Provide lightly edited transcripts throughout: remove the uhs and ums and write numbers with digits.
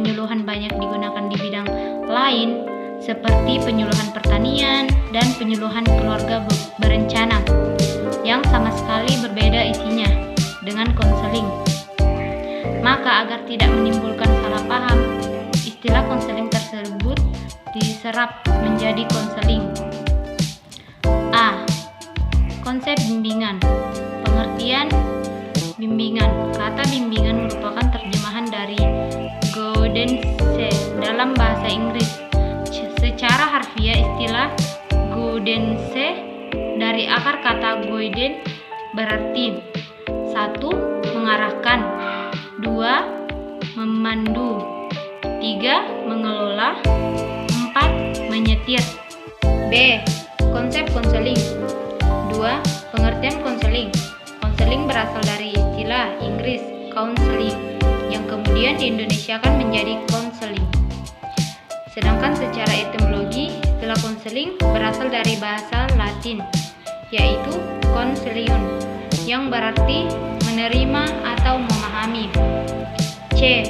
penyuluhan banyak digunakan di bidang lain seperti penyuluhan pertanian dan penyuluhan keluarga berencana yang sama sekali berbeda isinya dengan konseling. Maka agar tidak menimbulkan salah paham, istilah konseling tersebut diserap menjadi konseling. A. Konsep bimbingan. Pengertian bimbingan. Kata bimbingan merupakan terjemahan dari guidance dalam bahasa Inggris. Secara harfiah, istilah guidance dari akar kata guiden berarti 1. Mengarahkan, 2. Memandu, 3. Mengelola, 4. Menyetir. B. Konsep konseling. 2. Pengertian konseling. Konseling berasal dari istilah Inggris counseling yang kemudian diindonesiakan menjadi konseling. Sedangkan secara etimologi, istilah konseling berasal dari bahasa Latin, yaitu consilium, yang berarti menerima atau memahami. C.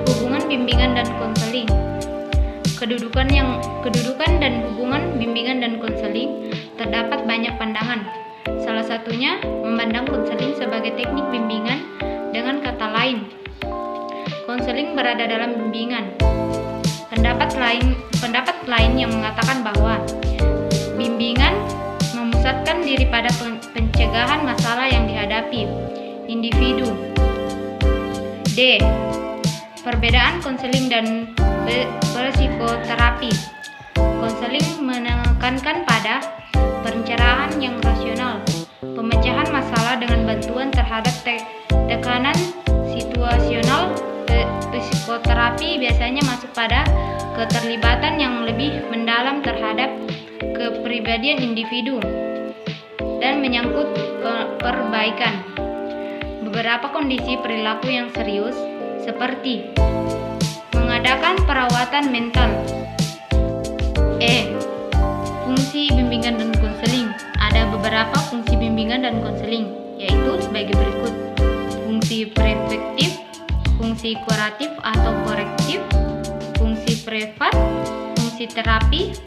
Hubungan bimbingan dan konseling. Kedudukan dan hubungan bimbingan dan konseling terdapat banyak pandangan. Salah satunya memandang konseling sebagai teknik bimbingan. Dengan kata lain, konseling berada dalam bimbingan. Pendapat lain yang mengatakan bahwa bimbingan memusatkan diri pada pencegahan masalah yang dihadapi individu. D. Perbedaan konseling dan psikoterapi. Konseling menekankan pada pencerahan yang rasional, pemecahan masalah dengan bantuan terhadap tekanan situasional. Psikoterapi biasanya masuk pada keterlibatan yang lebih mendalam terhadap kepribadian individu dan menyangkut perbaikan beberapa kondisi perilaku yang serius seperti mengadakan perawatan mental. E. Fungsi bimbingan dan konseling. Ada beberapa fungsi bimbingan dan konseling, yaitu sebagai berikut: fungsi preventif, fungsi kuratif atau korektif, fungsi privat, fungsi terapi,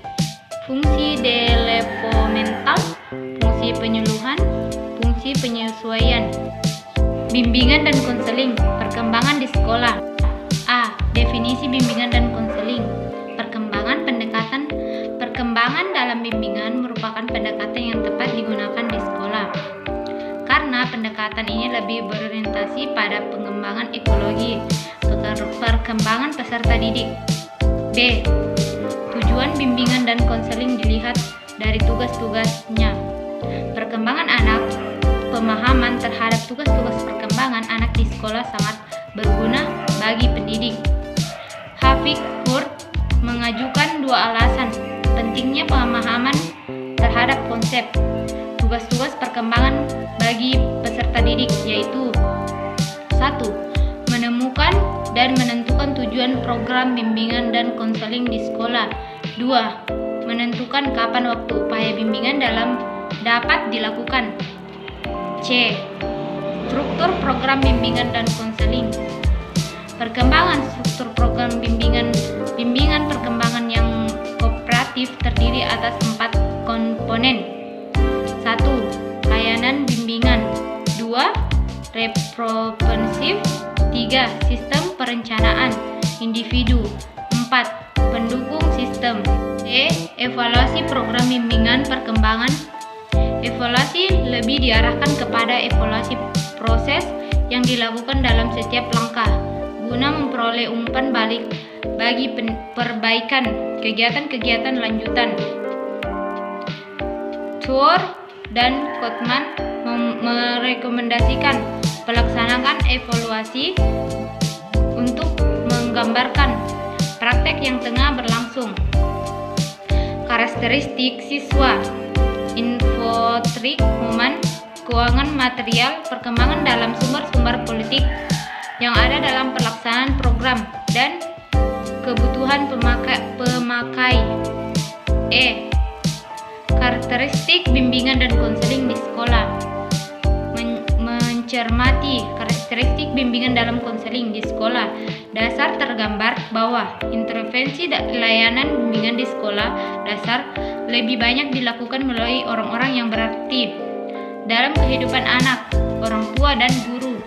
fungsi developmental, fungsi penyuluhan, fungsi penyesuaian. Bimbingan dan konseling. Perkembangan di sekolah. A. Definisi bimbingan dan konseling. Perkembangan dalam bimbingan merupakan pendekatan yang tepat digunakan di sekolah, karena pendekatan ini lebih berorientasi pada pengembangan ekologi perkembangan peserta didik. B. Tujuan bimbingan dan konseling dilihat dari tugas-tugasnya. Perkembangan anak. Pemahaman terhadap tugas-tugas perkembangan anak di sekolah sangat berguna bagi pendidik. Hafik Hurt mengajukan 2 alasan pentingnya pemahaman terhadap konsep tugas-tugas perkembangan bagi peserta didik, yaitu 1. Menemukan dan menentukan tujuan program bimbingan dan konseling di sekolah. 2. Menentukan kapan waktu upaya bimbingan dapat dilakukan. C. Struktur program bimbingan dan konseling. Perkembangan struktur program bimbingan perkembangan yang kooperatif terdiri atas 4 komponen. 1. Layanan bimbingan. 2. Reprofensif. 3. Sistem perencanaan individu. 4. Pendukung sistem. E. Evaluasi program bimbingan perkembangan. Evaluasi lebih diarahkan kepada evaluasi proses yang dilakukan dalam setiap langkah guna memperoleh umpan balik bagi perbaikan kegiatan-kegiatan lanjutan. Tour dan Kotman merekomendasikan pelaksanaan evaluasi untuk menggambarkan praktek yang tengah berlangsung. Karakteristik siswa. Infotrik, momen, keuangan material, perkembangan dalam sumber-sumber politik yang ada dalam pelaksanaan program, dan kebutuhan pemakai. E. Karakteristik bimbingan dan konseling di sekolah. mencermati karakteristik bimbingan dalam konseling di sekolah dasar tergambar bahwa intervensi layanan bimbingan di sekolah dasar lebih banyak dilakukan melalui orang-orang yang beraktif dalam kehidupan anak, orang tua, dan guru.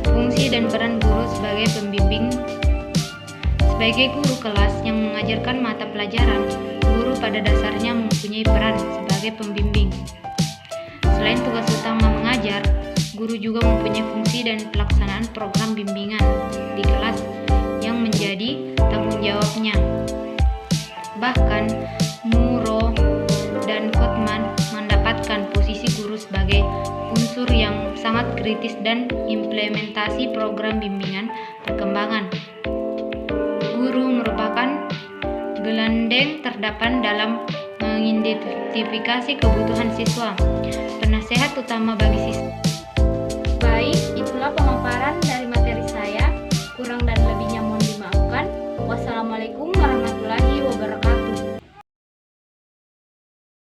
Fungsi dan peran guru sebagai pembimbing. Sebagai guru kelas yang mengajarkan mata pelajaran, guru pada dasarnya mempunyai peran sebagai pembimbing. Selain tugas utama mengajar, guru juga mempunyai fungsi dan pelaksanaan program bimbingan di kelas yang menjadi tanggung jawabnya. Bahkan, Muro dan Kotman mendapatkan posisi guru sebagai unsur yang sangat kritis dan implementasi program bimbingan perkembangan. Guru merupakan gelandang terdepan dalam mengidentifikasi kebutuhan siswa, penasehat utama bagi siswa.